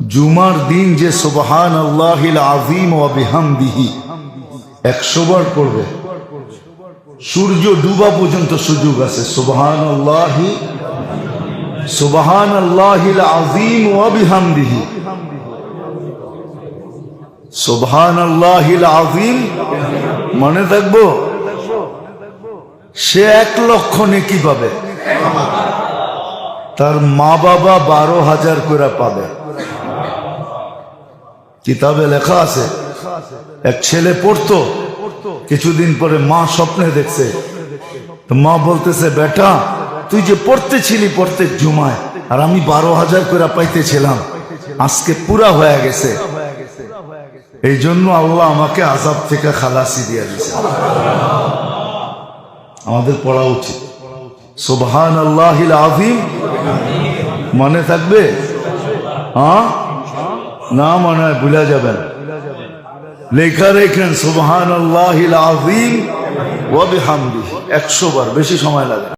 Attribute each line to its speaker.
Speaker 1: জুমার দিন যে সুবহানাল্লাহিল আযীম ওয়া বিহামদিহি 100 বার পড়বে, সূর্য ডুবা পর্যন্ত সুযোগ আছে। সুবহানাল্লাহিল আযীম ওয়া বিহামদিহি, সুবহানাল্লাহিল আযীম মনে থাকবো। সে 1 লক্ষ নেকি পাবে, তার মা বাবা 12,000 করে পাবে। কিতাবে লেখা আছে, এক ছেলে পড়তো, কিছুদিন পরে মা স্বপ্নে দেখছে, তো মা বলতেছে, বেটা তুই যে পড়তেছিলি প্রত্যেক জুমায়, আর আমি 12,000 করে পাইতেছিলাম, আজকে পুরা হয়ে গেছে, এই জন্য আল্লাহ আমাকে আযাব থেকে খালাসি দিয়ে দিয়েছে। আমাদের পড়া উচিত। সুবহানাল্লাহিল আযীম মনে থাকবে? হ্যাঁ না মনে হয় ভুলে যাবেন, লেখা রেখেন সুবহানাল্লাহিল আযীম ওয়া বিহামদিহি 100 বার, বেশি সময় লাগে।